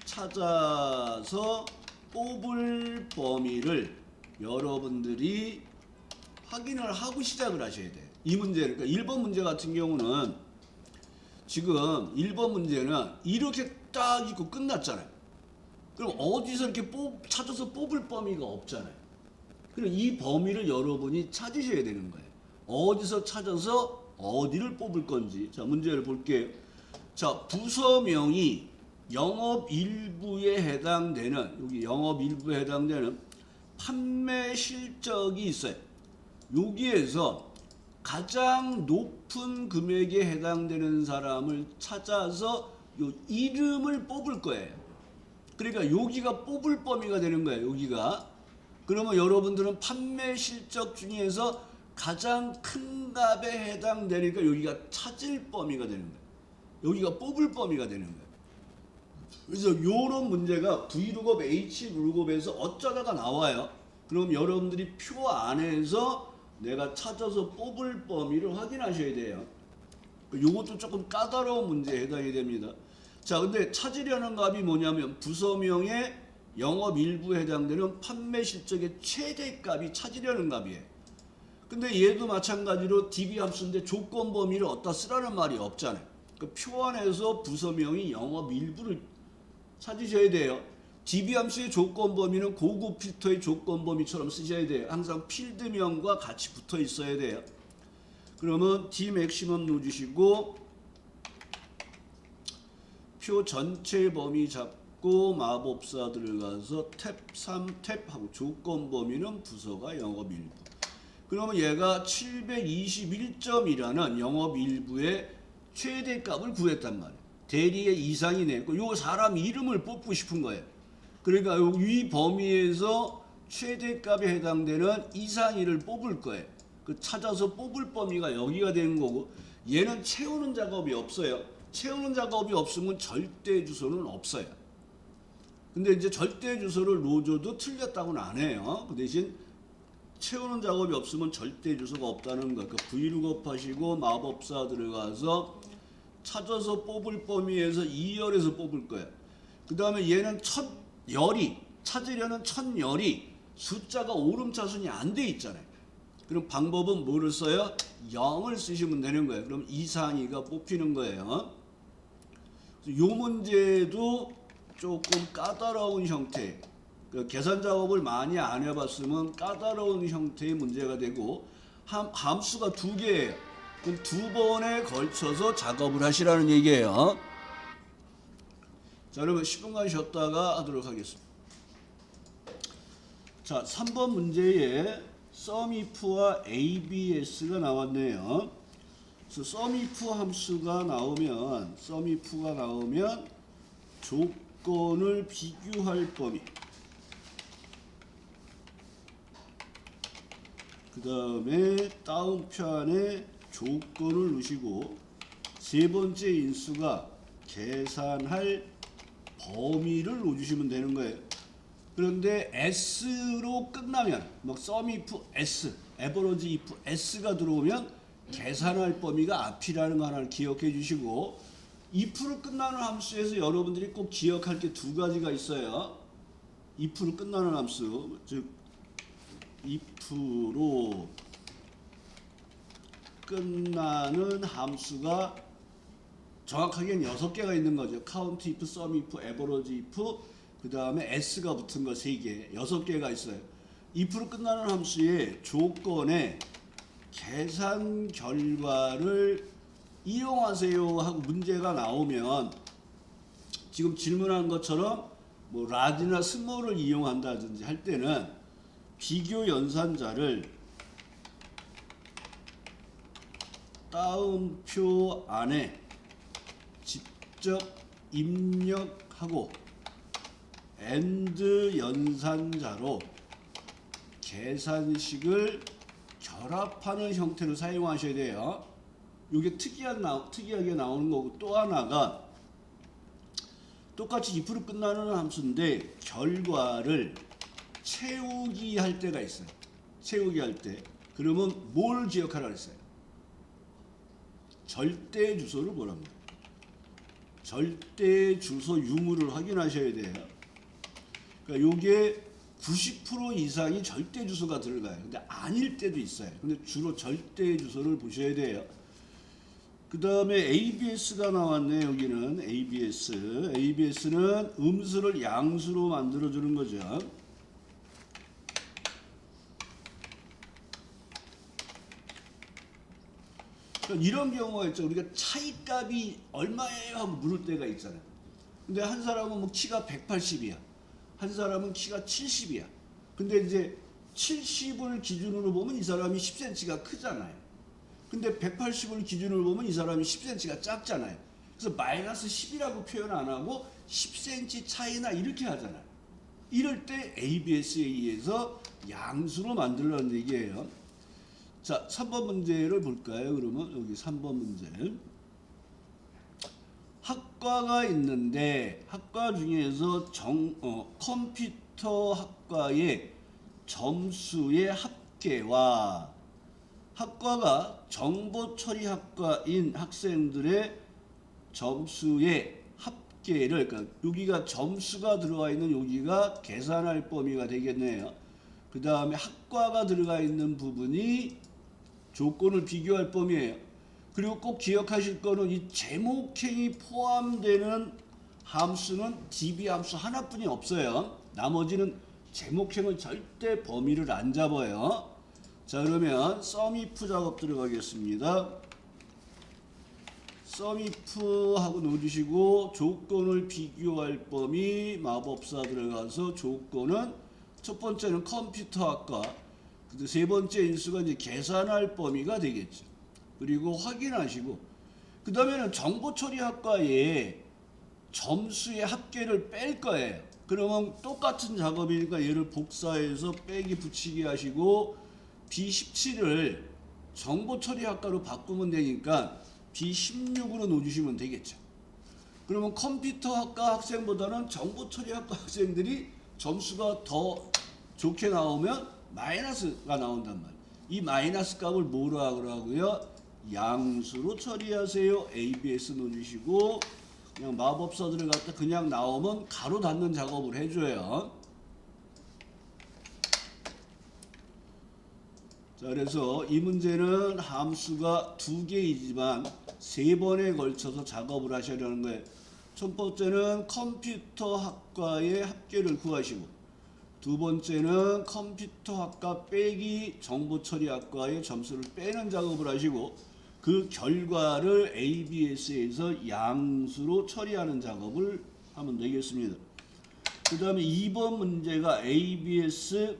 찾아서 뽑을 범위를 여러분들이 확인을 하고 시작을 하셔야 돼요. 이 문제를. 그러니까 1번 문제 같은 경우는 지금 1번 문제는 이렇게 딱 있고 끝났잖아요. 그럼 어디서 이렇게 찾아서 뽑을 범위가 없잖아요. 그럼 이 범위를 여러분이 찾으셔야 되는 거예요. 어디서 찾아서 어디를 뽑을 건지. 자, 문제를 볼게요. 자, 부서명이 영업 일부에 해당되는, 여기 영업 일부에 해당되는 판매 실적이 있어요. 여기에서 가장 높은 금액에 해당되는 사람을 찾아서 요 이름을 뽑을 거예요. 그러니까 여기가 뽑을 범위가 되는 거예요. 여기가. 그러면 여러분들은 판매 실적 중에서 가장 큰 값에 해당되니까 여기가 찾을 범위가 되는 거예요. 여기가 뽑을 범위가 되는 거예요. 그래서 이런 문제가 V룩업, H룩업에서 어쩌다가 나와요. 그럼 여러분들이 표 안에서 내가 찾아서 뽑을 범위를 확인하셔야 돼요. 이것도 조금 까다로운 문제에 해당이 됩니다. 자, 근데 찾으려는 값이 뭐냐면 부서명의 영업 일부에 해당되는 판매 실적의 최대값이 찾으려는 값이에요. 근데 얘도 마찬가지로 DB 함수인데 조건 범위를 어디다 쓰라는 말이 없잖아요. 그 표 안에서 부서명이 영업 일부를 찾으셔야 돼요. DB 함수의 조건 범위는 고급 필터의 조건 범위처럼 쓰셔야 돼요. 항상 필드명과 같이 붙어 있어야 돼요. 그러면 D 맥시멈 넣어주시고 표 전체 범위 잡고 마법사 들어가서 탭 3 탭하고 조건 범위는 부서가 영업 일부. 그러면 얘가 721점이라는 영업 일부의 최대값을 구했단 말이에요. 대리의 이상이 냈고 요 사람 이름을 뽑고 싶은 거예요. 그러니까 이 범위에서 최대값에 해당되는 이상희를 뽑을 거예요. 그 찾아서 뽑을 범위가 여기가 되는 거고 얘는 채우는 작업이 없어요. 채우는 작업이 없으면 절대 주소는 없어요. 근데 이제 절대 주소를 넣어줘도 틀렸다고는 안 해요. 그 대신 채우는 작업이 없으면 절대 주소가 없다는 거. 그 V룩업 하시고 마법사 들어가서 찾아서 뽑을 범위에서 2열에서 뽑을 거예요. 그 다음에 얘는 첫 열이 찾으려는 첫 열이 숫자가 오름차순이 안 돼 있잖아요. 그럼 방법은 뭐를 써요? 0을 쓰시면 되는 거예요. 그럼 이상희가 뽑히는 거예요. 이 문제도 조금 까다로운 형태, 그 계산 작업을 많이 안 해봤으면 까다로운 형태의 문제가 되고 함수가 두 개예요. 그럼 두 번에 걸쳐서 작업을 하시라는 얘기예요. 자, 그러면 10분간 쉬었다가 하도록 하겠습니다. 자, 3번 문제에 SUMIF와 ABS가 나왔네요. 그래서 SUMIF 함수가 나오면 조건을 비교할 범위, 그 다음에 다운표 안에 조건을 넣으시고 세 번째 인수가 계산할 범위를 넣어주시면 되는 거예요. 그런데 S로 끝나면 뭐 SUMIF S, average if S가 들어오면 계산할 범위가 앞이라는 거 하나를 기억해 주시고 if로 끝나는 함수에서 여러분들이 꼭 기억할 게 두 가지가 있어요. if로 끝나는 함수, 즉 if로 끝나는 함수가 정확하게는 6개가 있는 거죠. count if, sum if, average if, 그 다음에 s가 붙은 거 3개, 6개가 있어요. if로 끝나는 함수의 조건에 계산 결과를 이용하세요 하고 문제가 나오면 지금 질문한 것처럼 뭐 large나 small을 이용한다든지 할 때는 비교 연산자를 다운표 안에 직접 입력하고 AND 연산자로 계산식을 결합하는 형태로 사용하셔야 돼요. 이게 특이하게 나오는 거고, 또 하나가 똑같이 if로 끝나는 함수인데 결과를 채우기 할 때가 있어요. 채우기 할 때. 그러면 뭘 기억하라 그랬어요? 절대 주소를 보랍니다. 절대 주소 유무를 확인하셔야 돼요. 그러니까 이게 90% 이상이 절대 주소가 들어가요. 근데 아닐 때도 있어요. 근데 주로 절대 주소를 보셔야 돼요. 그 다음에 ABS가 나왔네. 여기는 ABS. ABS는 음수를 양수로 만들어주는 거죠. 그러니까 이런 경우가 있죠. 우리가 차이값이 얼마예요? 하고 물을 때가 있잖아요. 근데 한 사람은 뭐 키가 180이야. 한 사람은 키가 70이야. 근데 이제 70을 기준으로 보면 이 사람이 10cm가 크잖아요. 근데 180을 기준으로 보면 이 사람이 10cm가 작잖아요. 그래서 마이너스 10이라고 표현 안 하고 10cm 차이나 이렇게 하잖아요. 이럴 때 ABS에 의해서 양수로 만들라는 얘기예요. 자, 3번 문제를 볼까요? 그러면 여기 3번 문제. 학과가 있는데 학과 중에서 컴퓨터 학과의 점수의 합계와 학과가 정보처리학과인 학생들의 점수의 합계를, 그러니까 여기가 점수가 들어가 있는 여기가 계산할 범위가 되겠네요. 그 다음에 학과가 들어가 있는 부분이 조건을 비교할 범위예요. 그리고 꼭 기억하실 거는 이 제목행이 포함되는 함수는 DB 함수 하나뿐이 없어요. 나머지는 제목행은 절대 범위를 안 잡아요. 자, 그러면 썸이프 작업 들어가겠습니다. 썸이프 하고 넣어주시고 조건을 비교할 범위 마법사 들어가서 조건은 첫 번째는 컴퓨터학과, 세 번째 인수가 이제 계산할 범위가 되겠죠. 그리고 확인하시고 그 다음에는 정보처리학과에 점수의 합계를 뺄 거예요. 그러면 똑같은 작업이니까 얘를 복사해서 빼기 붙이기 하시고 B17을 정보처리학과로 바꾸면 되니까 B16으로 넣어주시면 되겠죠. 그러면 컴퓨터학과 학생보다는 정보처리학과 학생들이 점수가 더 좋게 나오면 마이너스가 나온단 말이에요. 이 마이너스 값을 뭐로 하라고요? 양수로 처리하세요. ABS 넣어주시고 그냥 마법사 들어갔다 그냥 나오면 가로 닫는 작업을 해줘요. 자, 그래서 이 문제는 함수가 2개이지만 3번에 걸쳐서 작업을 하시려는 거예요. 첫 번째는 컴퓨터 학과의 합계를 구하시고, 두 번째는 컴퓨터 학과 빼기 정보처리학과의 점수를 빼는 작업을 하시고, 그 결과를 ABS에서 양수로 처리하는 작업을 하면 되겠습니다. 그 다음에 2번 문제가 ABS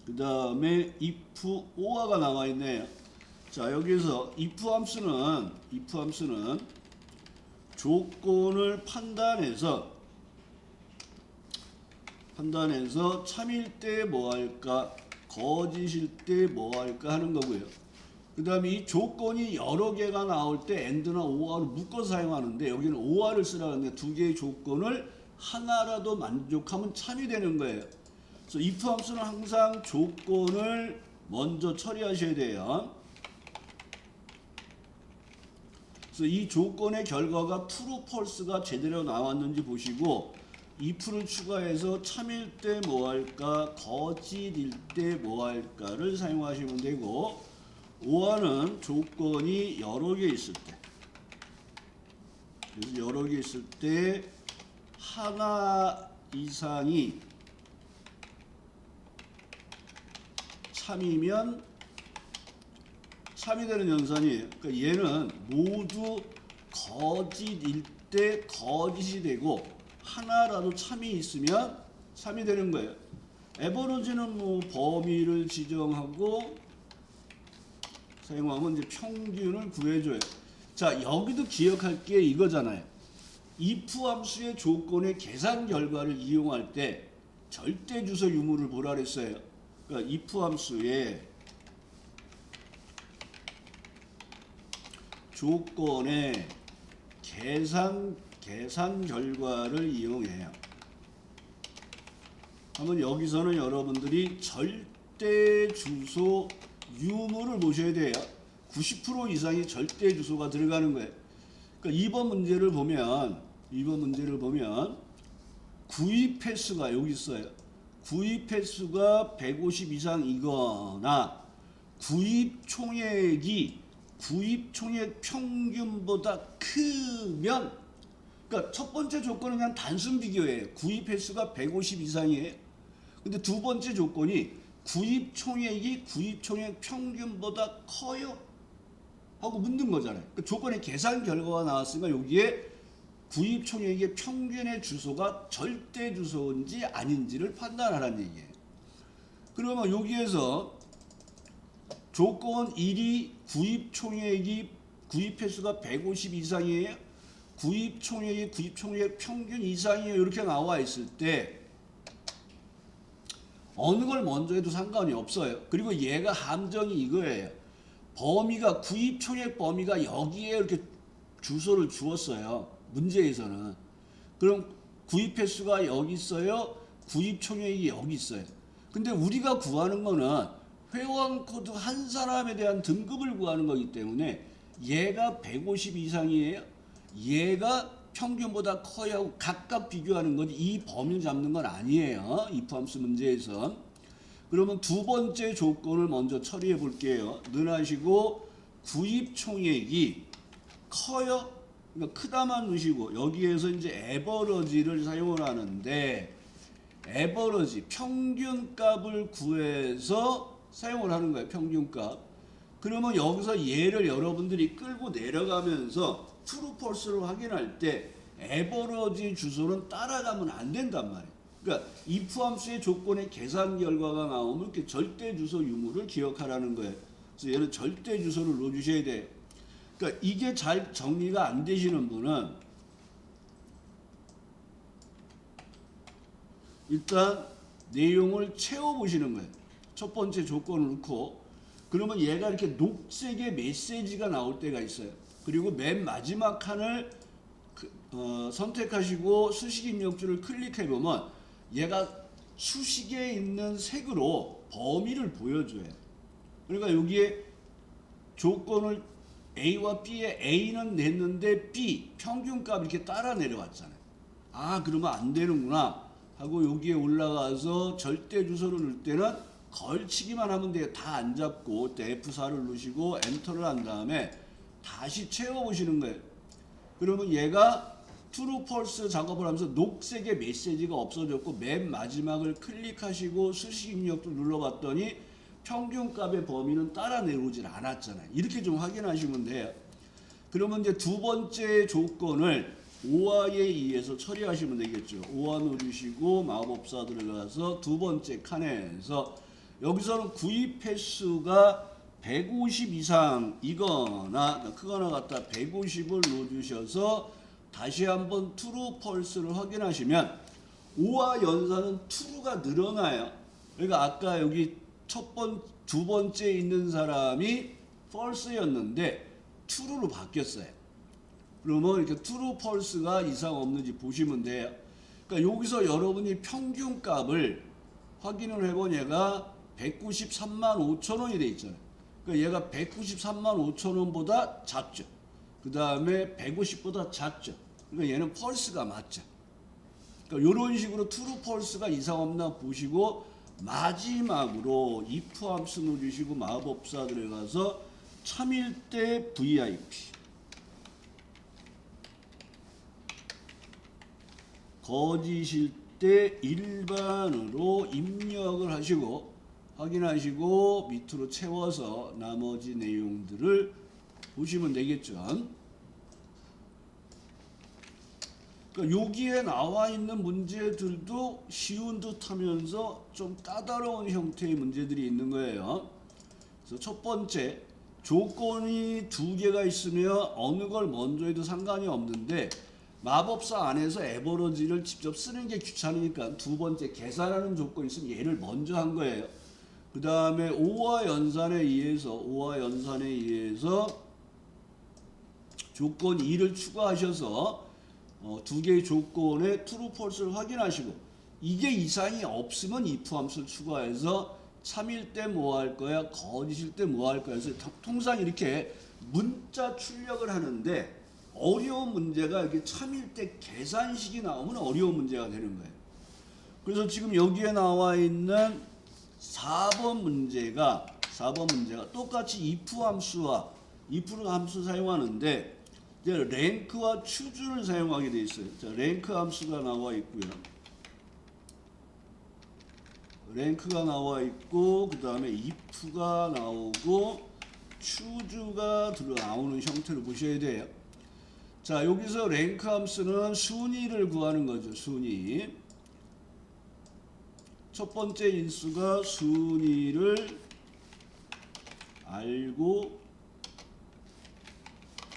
그 다음에 if or가 나와 있네요. 자, 여기서 if 함수는 조건을 판단해서 참일 때 뭐 할까, 거짓일 때 뭐 할까 하는 거고요. 그 다음에 이 조건이 여러 개가 나올 때 and나 or를 묶어 사용하는데 여기는 or를 쓰라는데 두 개의 조건을 하나라도 만족하면 참이 되는 거예요. 그래서 if 함수는 항상 조건을 먼저 처리하셔야 돼요. 그래서 이 조건의 결과가 true, false가 제대로 나왔는지 보시고 if를 추가해서 참일 때 뭐 할까, 거짓일 때 뭐 할까를 사용하시면 되고, or는 조건이 여러 개 있을 때, 그래서 여러 개 있을 때 하나 이상이 참이면 참이 되는 연산이에요. 그러니까 얘는 모두 거짓일 때 거짓이 되고 하나라도 참이 있으면 참이 되는 거예요. 에버리지는 뭐 범위를 지정하고 사용하면 이제 평균을 구해줘요. 자, 여기도 기억할 게 이거잖아요. if 함수의 조건의 계산 결과를 이용할 때 절대 주소 유무를 보라 그랬어요. 그러니까 if 함수의 조건의 계산 결과를 이용해요. 하면 여기서는 여러분들이 절대 주소 유무를 보셔야 돼요. 90% 이상이 절대 주소가 들어가는 거예요. 그러니까 2번 문제를 보면 구입 횟수가 여기 있어요. 구입 횟수가 150 이상이거나 구입 총액이 구입 총액 평균보다 크면, 그러니까 첫 번째 조건은 그냥 단순 비교예요. 구입 횟수가 150 이상이에요. 근데 두 번째 조건이 구입 총액이 구입 총액 평균보다 커요? 하고 묻는 거잖아요. 그 조건의 계산 결과가 나왔으니까 여기에 구입 총액의 평균의 주소가 절대 주소인지 아닌지를 판단하라는 얘기예요. 그러면 여기에서 조건 1이 구입 총액이 구입 횟수가 150 이상이에요. 구입 총액이 구입 총액 평균 이상이에요. 이렇게 나와 있을 때 어느 걸 먼저 해도 상관이 없어요. 그리고 얘가 함정이 이거예요. 범위가 구입 총액 범위가 여기에 이렇게 주소를 주었어요. 문제에서는. 그럼 구입 횟수가 여기 있어요. 구입 총액이 여기 있어요. 근데 우리가 구하는 거는 회원 코드 한 사람에 대한 등급을 구하는 거기 때문에 얘가 150 이상이에요. 얘가 평균보다 커야 하고 각각 비교하는 거지 이 범위를 잡는 건 아니에요. if 함수 문제에선. 그러면 두 번째 조건을 먼저 처리해 볼게요. 능하시고 구입 총액이 커요. 그러니까 크다만 넣으시고 여기에서 이제 에버러지를 사용을 하는데 에버러지 평균값을 구해서 사용을 하는 거예요. 평균값. 그러면 여기서 얘를 여러분들이 끌고 내려가면서 true false를 확인할 때 에버러지 주소는 따라가면 안 된단 말이에요. 그러니까 if 함수의 조건의 계산 결과가 나오면 이렇게 절대 주소 유무를 기억하라는 거예요. 그래서 얘는 절대 주소를 넣어주셔야 돼요. 그러니까 이게 잘 정리가 안 되시는 분은 일단 내용을 채워보시는 거예요. 첫 번째 조건을 넣고 그러면 얘가 이렇게 녹색의 메시지가 나올 때가 있어요. 그리고 맨 마지막 칸을 선택하시고 수식 입력줄을 클릭해보면 얘가 수식에 있는 색으로 범위를 보여줘요. 그러니까 여기에 조건을 A와 B에 A는 냈는데 B 평균값 이렇게 따라 내려왔잖아요. 아 그러면 안 되는구나 하고 여기에 올라가서 절대 주소를 넣을 때는 걸치기만 하면 돼요. 다 안 잡고 F4를 누르시고 엔터를 한 다음에 다시 채워보시는 거예요. 그러면 얘가 true false 작업을 하면서 녹색의 메시지가 없어졌고 맨 마지막을 클릭하시고 수식 입력도 눌러봤더니 평균값의 범위는 따라 내려오질 않았잖아요. 이렇게 좀 확인하시면 돼요. 그러면 이제 두 번째 조건을 OI에 의해서 처리하시면 되겠죠. OI 누르시고 마법사 들어가서 두 번째 칸에서 여기서는 구입 횟수가 150 이상이거나 크거나 같다 150을 넣어주셔서 다시 한번 true false를 확인하시면 O와 연산은 true가 늘어나요. 그러니까 아까 여기 두 번째 있는 사람이 false였는데 true로 바뀌었어요. 그러면 이렇게 true false가 이상 없는지 보시면 돼요. 그러니까 여기서 여러분이 평균값을 확인을 해본 얘가 193만 5천 원이 돼 있잖아요. 그러니까 얘가 193만 5천 원보다 작죠. 그 다음에 150보다 작죠. 그러니까 얘는 false가 맞죠. 그러니까 이런 식으로 true false가 이상 없나 보시고 마지막으로 if 함수 누르시고 마법사 들어가서 참일 때 VIP 거짓일 때 일반으로 입력을 하시고 확인하시고 밑으로 채워서 나머지 내용들을 보시면 되겠죠. 그러니까 여기에 나와 있는 문제들도 쉬운 듯 하면서 좀 까다로운 형태의 문제들이 있는 거예요. 그래서 첫 번째, 조건이 두 개가 있으면 어느 걸 먼저 해도 상관이 없는데 마법사 안에서 에버러지를 직접 쓰는 게 귀찮으니까 두 번째 계산하는 조건이 있으면 얘를 먼저 한 거예요. 그 다음에 O와 연산에 의해서 조건 2를 추가하셔서 두 개의 조건의 true false를 확인하시고 이게 이상이 없으면 if 함수를 추가해서 참일 때 뭐 할 거야 거짓일 때 뭐 할 거야 그래서 통상 이렇게 문자 출력을 하는데 어려운 문제가 이렇게 참일 때 계산식이 나오면 어려운 문제가 되는 거예요. 그래서 지금 여기에 나와 있는 4번 문제가 똑같이 if 함수 사용하는데 이제 랭크와 choose를 사용하게 돼 있어요. 자, 랭크 함수가 나와 있고요. 랭크가 나와 있고 그 다음에 if가 나오고 choose가 나오는 형태를 보셔야 돼요. 자, 여기서 랭크 함수는 순위를 구하는 거죠. 순위. 첫 번째 인수가 순위를 알고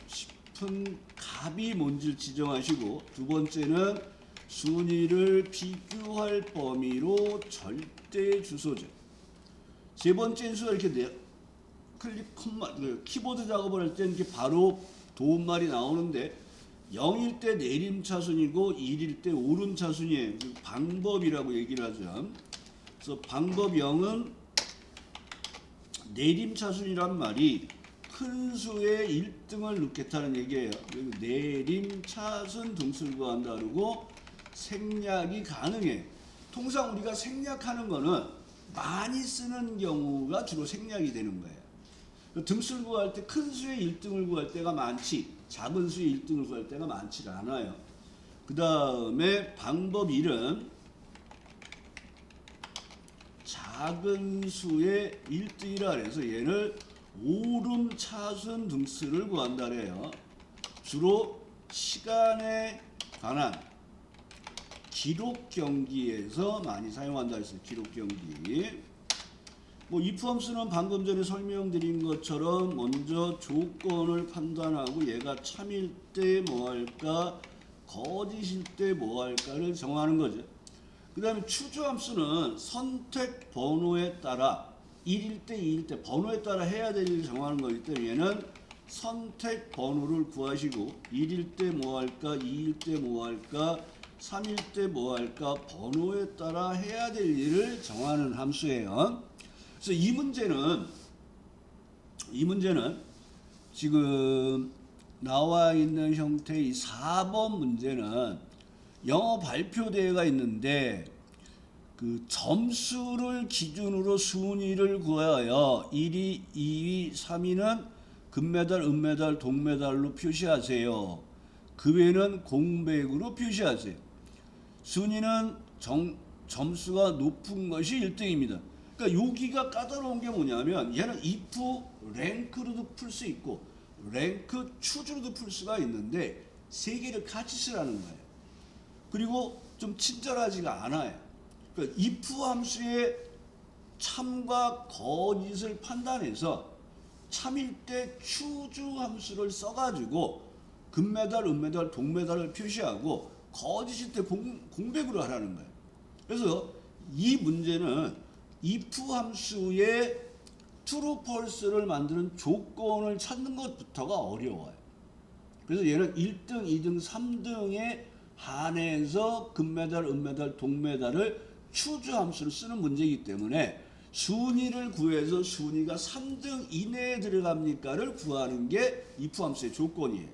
싶은 값이 뭔지를 지정하시고 두 번째는 순위를 비교할 범위로 절대 주소죠. 세 번째 인수가 이렇게 클릭 키보드 작업을 할 때 이렇게 바로 도움말이 나오는데 0일 때 내림차순이고 1일 때 오름차순이에요. 방법이라고 얘기를 하죠. 그래서 방법 0은 내림차순이란 말이 큰 수의 1등을 넣겠다는 얘기예요. 내림차순 등수를 구한다 그러고 생략이 가능해. 통상 우리가 생략하는 거는 많이 쓰는 경우가 주로 생략이 되는 거예요. 등수를 구할 때 큰 수의 1등을 구할 때가 많지 작은 수의 1등을 구할 때가 많지 않아요. 그 다음에 방법 1은 작은 수의 1등이라 그래서 얘를 오름차순 등수를 구한다 그래요. 주로 시간에 관한 기록 경기에서 많이 사용한다 했어요. 기록 경기. if 함수는 방금 전에 설명드린 것처럼 먼저 조건을 판단하고 얘가 참일 때 뭐 할까, 거짓일 때 뭐 할까를 정하는 거죠. 그 다음에 추주 함수는 선택 번호에 따라 1일 때, 2일 때 번호에 따라 해야 될 일을 정하는 거기 때문에 얘는 선택 번호를 구하시고 1일 때 뭐 할까, 2일 때 뭐 할까, 3일 때 뭐 할까 번호에 따라 해야 될 일을 정하는 함수예요. 그래서 이 문제는 지금 나와 있는 형태의 4번 문제는 영어 발표 대회가 있는데 그 점수를 기준으로 순위를 구하여 1위, 2위, 3위는 금메달, 은메달, 동메달로 표시하세요. 그 외에는 공백으로 표시하세요. 순위는 점수가 높은 것이 1등입니다. 그러니까 여기가 까다로운 게 뭐냐면 얘는 if 랭크로도 풀 수 있고 랭크 추주로도 풀 수가 있는데 세 개를 같이 쓰라는 거예요. 그리고 좀 친절하지가 않아요. 그러니까 if 함수의 참과 거짓을 판단해서 참일 때 추주 함수를 써가지고 금메달, 은메달, 동메달을 표시하고 거짓일 때 공백으로 하라는 거예요. 그래서 이 문제는 if 함수의 true, false를 만드는 조건을 찾는 것부터가 어려워요. 그래서 얘는 1등, 2등, 3등에 한해서 금메달, 은메달, 동메달을 추주 함수를 쓰는 문제이기 때문에 순위를 구해서 순위가 3등 이내에 들어갑니까를 구하는 게 if 함수의 조건이에요.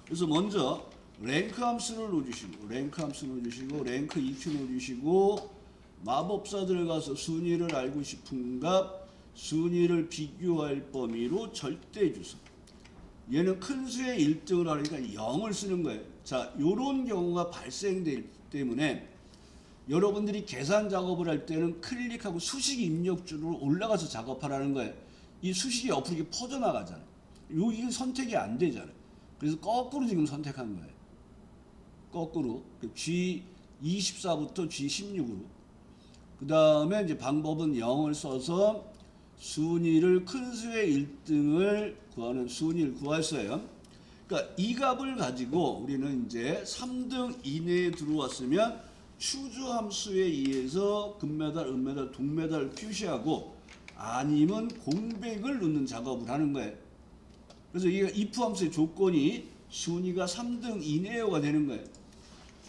그래서 먼저 랭크 함수를 넣어주시고 랭크 EQ 넣어주시고 마법사 들어가서 순위를 알고 싶은 값, 순위를 비교할 범위로 절대 주소. 얘는 큰 수의 1등을 하니까 0을 쓰는 거예요. 자, 요런 경우가 발생되기 때문에 여러분들이 계산 작업을 할 때는 클릭하고 수식 입력줄로 올라가서 작업하라는 거예요. 이 수식이 옆으로 이렇게 퍼져나가잖아요. 여기 선택이 안 되잖아요. 그래서 거꾸로 지금 선택한 거예요. 거꾸로 G24부터 G16으로. 그 다음에 이제 방법은 0을 써서 순위를 큰 수의 1등을 구하는 순위를 구했어요. 그러니까 이 값을 가지고 우리는 이제 3등 이내에 들어왔으면 추주 함수에 의해서 금메달, 은메달, 동메달을 표시하고 아니면 공백을 넣는 작업을 하는 거예요. 그래서 이게 if 함수의 조건이 순위가 3등 이내여가 되는 거예요.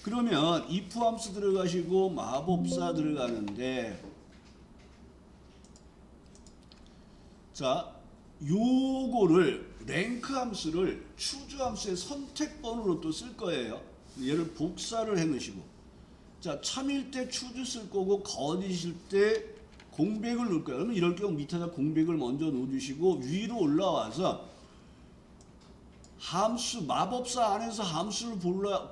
그러면 if 함수 들어가시고 마법사 들어가는데 자, 요거를 랭크 함수를 추주 함수의 선택 번호로 또 쓸 거예요. 얘를 복사를 해 놓으시고 자, 참일 때 추주 쓸 거고 거짓일 때 공백을 넣을 거예요. 그러면 이럴 경우 밑에다 공백을 먼저 넣어 주시고 위로 올라와서 함수, 마법사 안에서 함수를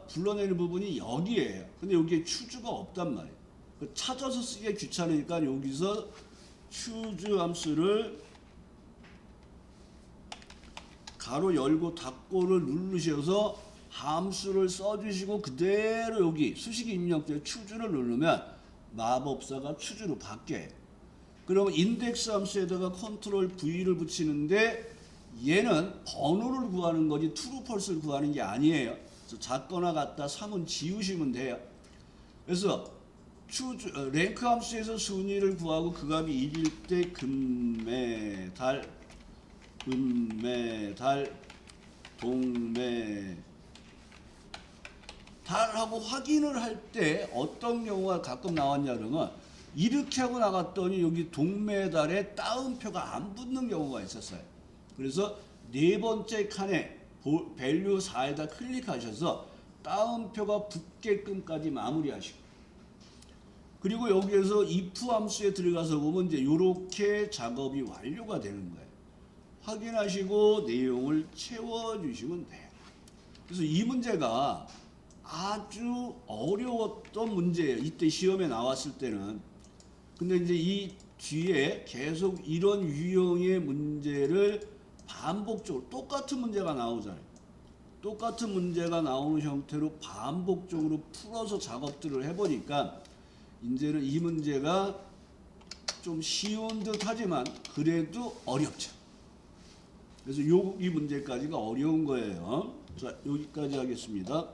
불러내는 부분이 여기에요. 근데 여기에 추주가 없단 말이에요. 찾아서 쓰기가 귀찮으니까 여기서 추주 함수를 가로 열고 닫고를 누르셔서 함수를 써주시고 그대로 여기 수식 입력될 추주를 누르면 마법사가 추주로 바뀌어요. 그러면 인덱스 함수에다가 컨트롤 V를 붙이는데 얘는 번호를 구하는 거지 true, false를 구하는 게 아니에요. 그래서 작거나 같다 3은 지우시면 돼요. 그래서 랭크 함수에서 순위를 구하고 그 값이 1일 때 금메달, 은메달, 동메달하고 확인을 할 때 어떤 경우가 가끔 나왔냐 그러면 이렇게 하고 나갔더니 여기 동메달에 따옴표가 안 붙는 경우가 있었어요. 그래서 네 번째 칸에 밸류 4에다 클릭하셔서 따옴표가 붙게끔까지 마무리하시고, 그리고 여기에서 if 함수에 들어가서 보면 이제 이렇게 작업이 완료가 되는 거예요. 확인하시고 내용을 채워주시면 돼요. 그래서 이 문제가 아주 어려웠던 문제예요. 이때 시험에 나왔을 때는. 근데 이제 이 뒤에 계속 이런 유형의 문제를 반복적으로 똑같은 문제가 나오잖아요. 똑같은 문제가 나오는 형태로 반복적으로 풀어서 작업들을 해보니까 이제는 이 문제가 좀 쉬운 듯 하지만 그래도 어렵죠. 그래서 이 문제까지가 어려운 거예요. 자, 여기까지 하겠습니다.